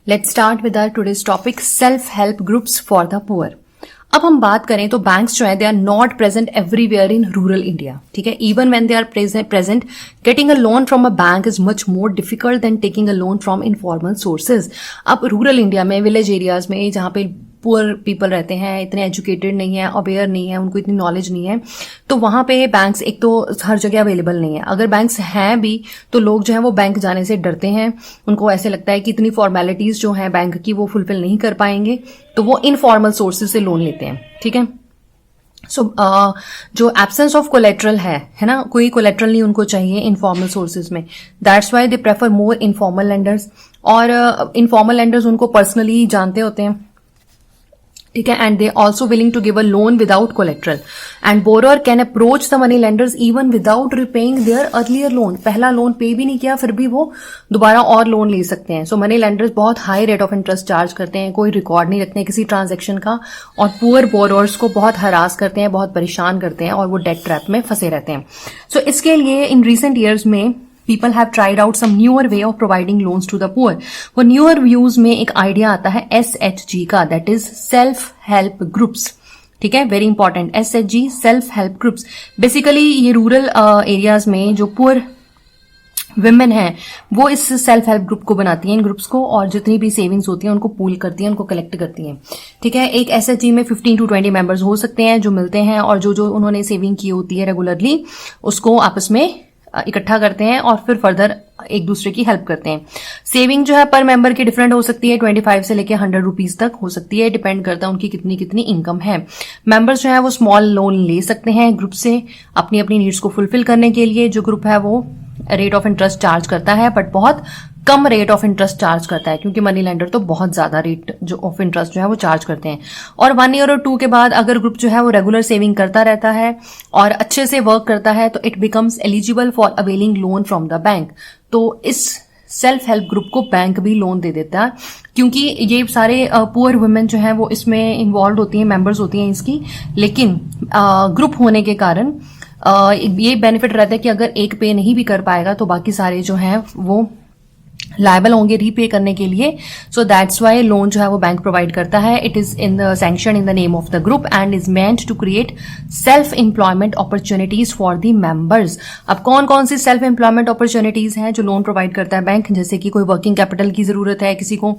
Let's start with our today's topic self help groups for the poor. अब हम बात करें तो बैंक्स जो है they are not present everywhere in rural India. ठीक है, even when they are present getting a loan from a bank is much more difficult than taking a loan from informal sources. अब rural India में, village areas में, जहां पे poor people रहते हैं, इतने एजुकेटेड नहीं है, अवेयर नहीं है, उनको इतनी नॉलेज नहीं है, तो वहां पे बैंक्स एक तो हर जगह अवेलेबल नहीं है। अगर बैंक्स हैं भी तो लोग जो है वो बैंक जाने से डरते हैं। उनको ऐसे लगता है कि इतनी फॉर्मेलिटीज जो है बैंक की वो फुलफिल नहीं कर पाएंगे, तो वो इनफॉर्मल सोर्सेज से लोन लेते हैं। ठीक है, सो जो एब्सेंस ऑफ कोलेट्रल है ना, कोई कोलेट्रल नहीं उनको चाहिए इनफॉर्मल सोर्सेज में। That's why they prefer more informal lenders. और इनफॉर्मल लेंडर्स उनको पर्सनली जानते होते हैं। ठीक है, and they also willing to give a loan without collateral and borrower can approach the money lenders even without repaying their earlier loan. पहला loan पे भी नहीं किया, फिर भी वो दोबारा और लोन ले सकते हैं। सो मनी लेंडर्स बहुत high rate of interest charge करते हैं, कोई रिकॉर्ड नहीं रखते हैं किसी ट्रांजेक्शन का, और पुअर बोरोअर्स को बहुत हरास करते हैं, बहुत परेशान करते हैं, और वो डेट ट्रैप में फंसे रहते हैं। सो इसके लिए इन रिसेंट ईयर्स में people have tried out some newer way of providing loans to the poor. वो newer views में एक आइडिया आता है SHG का, that is self help groups. ठीक है, very important, SHG self help groups. Basically ये रूरल एरियाज में जो पुअर विमेन है वो इस सेल्फ हेल्प ग्रुप को बनाती हैं, इन ग्रुप्स को, और जितनी भी सेविंग्स होती हैं उनको पूल करती हैं, उनको कलेक्ट करती हैं। ठीक है, एक SHG में 15 to 20 मेंबर्स हो सकते हैं जो मिलते हैं, और जो उन्होंने सेविंग की होती है रेगुलरली उसको आपस में इकट्ठा करते हैं और फिर फर्दर एक दूसरे की हेल्प करते हैं। सेविंग जो है पर मेंबर की डिफरेंट हो सकती है, 25 से लेके 100 रुपीज तक हो सकती है, डिपेंड करता है उनकी कितनी इनकम है। मेंबर्स जो है वो स्मॉल लोन ले सकते हैं ग्रुप से अपनी अपनी नीड्स को फुलफिल करने के लिए। जो ग्रुप है वो रेट ऑफ इंटरेस्ट चार्ज करता है, बट बहुत कम रेट ऑफ इंटरेस्ट चार्ज करता है, क्योंकि मनी लेंडर तो बहुत ज्यादा रेट जो ऑफ इंटरेस्ट जो है वो चार्ज करते हैं। और 1 ईयर और 2 के बाद अगर ग्रुप जो है वो रेगुलर सेविंग करता रहता है और अच्छे से वर्क करता है तो it becomes eligible for availing loan from the bank. तो इस सेल्फ हेल्प ग्रुप को बैंक भी लोन दे देता है, क्योंकि ये सारे पुअर वुमेन जो है वो इसमें इन्वॉल्व होती हैं, मेंबर्स होती हैं इसकी। लेकिन ग्रुप होने के कारण ये बेनिफिट रहता है कि अगर एक पे नहीं भी कर पाएगा तो बाकी सारे जो हैं वो लायबल होंगे रीपे करने के लिए। सो दैट्स वाई लोन जो है वो बैंक प्रोवाइड करता है। It is in the sanction in the name of the group and is meant to create self employment opportunities for the members. अब कौन कौन सी सेल्फ एम्प्लॉयमेंट अपॉर्चुनिटीज हैं जो लोन प्रोवाइड करता है बैंक? जैसे कि कोई वर्किंग कैपिटल की जरूरत है, किसी को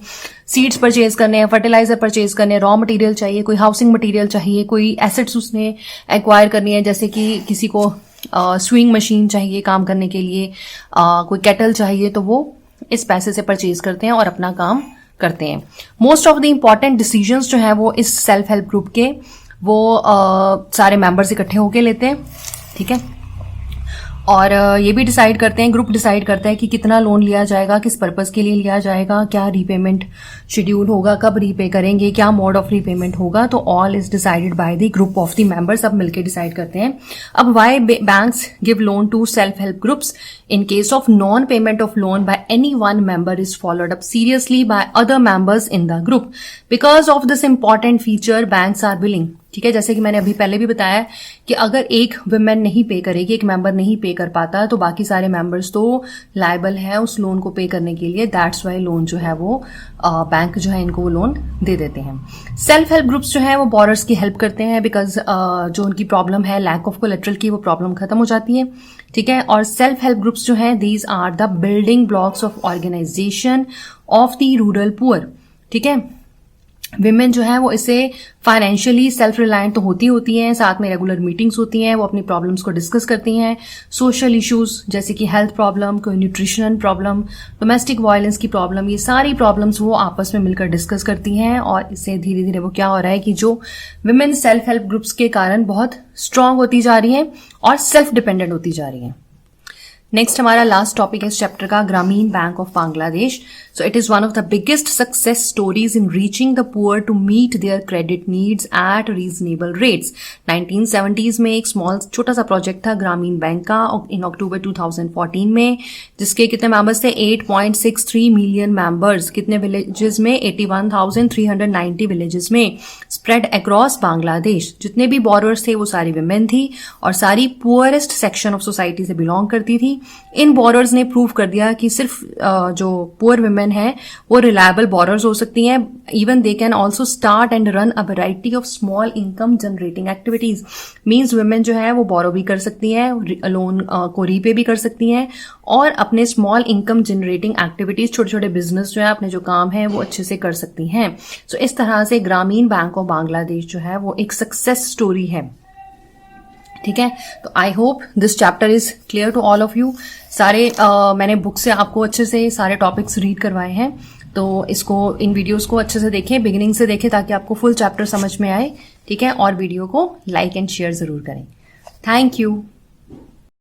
सीड्स परचेज करने हैं, फर्टिलाइजर परचेज करने हैं, रॉ मटेरियल चाहिए, कोई हाउसिंग मटेरियल चाहिए, कोई एसेट्स उसने एक्वायर करनी है, जैसे कि किसी को स्विंग मशीन चाहिए काम करने के लिए, कोई केटल चाहिए, तो वो इस पैसे से परचेज करते हैं और अपना काम करते हैं। Most of the important decisions जो है वो इस सेल्फ हेल्प ग्रुप के वो सारे मेंबर्स इकट्ठे होके लेते हैं। ठीक है, और ये भी डिसाइड करते हैं, ग्रुप डिसाइड करता है कि कितना लोन लिया जाएगा, किस पर्पस के लिए लिया जाएगा, क्या रीपेमेंट शेड्यूल होगा, कब रीपे करेंगे, क्या मोड ऑफ रीपेमेंट होगा। तो all is decided by the group of the members, सब मिलकर डिसाइड करते हैं। अब why banks give loan to self help groups? In case of non-payment of loan by any one member is followed up seriously by other members in the group. Because of this important feature, banks are willing. ठीक है, जैसे कि मैंने अभी पहले भी बताया कि अगर एक वुमेन नहीं पे करेगी, एक मेंबर नहीं पे कर पाता, तो बाकी सारे मेंबर्स तो लायबल है उस लोन को पे करने के लिए। दैट्स वाई लोन जो है वो बैंक जो है इनको वो लोन दे देते हैं। सेल्फ हेल्प ग्रुप्स जो है वो बोरर्स की हेल्प करते हैं, बिकॉज जो उनकी प्रॉब्लम है लैक ऑफ कोलेट्रल की, वो प्रॉब्लम खत्म हो जाती है। ठीक है, और सेल्फ हेल्प ग्रुप्स जो है these are the building blocks of organization of the rural poor. ठीक है, विमेन जो है वो इसे फाइनेंशियली सेल्फ रिलायंट तो होती हैं, साथ में रेगुलर मीटिंग्स होती हैं, वो अपनी प्रॉब्लम्स को डिस्कस करती हैं। सोशल इश्यूज जैसे कि हेल्थ प्रॉब्लम, कोई न्यूट्रिशन प्रॉब्लम, डोमेस्टिक वायलेंस की प्रॉब्लम, ये सारी प्रॉब्लम्स वो आपस में मिलकर डिस्कस करती हैं। और इससे धीरे धीरे वो क्या हो रहा है कि जो विमेन सेल्फ हेल्प ग्रुप्स के कारण बहुत स्ट्रांग होती जा रही हैं और सेल्फ डिपेंडेंट होती जा रही हैं। नेक्स्ट हमारा लास्ट टॉपिक है इस चैप्टर का, Grameen bank of Bangladesh. So it is one of the biggest success stories in reaching the poor to meet their credit needs at reasonable rates. 1970s में एक छोटा सा प्रोजेक्ट था ग्रामीण बैंक का इन अक्टूबर 2014 में, जिसके कितने मेंबर्स थे? 8.63 मिलियन मेंबर्स। कितने विलेजेस में? 81,390 विलेजेस में, स्प्रेड अक्रॉस बांग्लादेश। जितने भी बोरोअर्स थे वो सारी विमेन थी और सारी पुअरेस्ट सेक्शन ऑफ सोसाइटी से बिलोंग करती थी। थी। इन बोरर्स ने प्रूव कर दिया कि सिर्फ जो पुअर वुमेन है वो रिलायबल बोरर्स हो सकती हैं। Even they can also start and run a variety of small income generating activities. Means women जो है वो बोरो भी कर सकती हैं, लोन को रीपे भी कर सकती हैं और अपने स्मॉल इनकम जनरेटिंग एक्टिविटीज, छोटे छोटे बिजनेस जो है, अपने जो काम है वो अच्छे से कर सकती हैं। सो इस तरह से ग्रामीण बैंक ऑफ बांग्लादेश जो है वो एक सक्सेस स्टोरी है। ठीक है, तो I hope this chapter is clear to all of you. सारे मैंने बुक से आपको अच्छे से सारे टॉपिक्स रीड करवाए हैं, तो इसको इन वीडियोस को अच्छे से देखें, बिगिनिंग से देखें ताकि आपको फुल चैप्टर समझ में आए। ठीक है, और वीडियो को लाइक एंड शेयर जरूर करें। Thank you.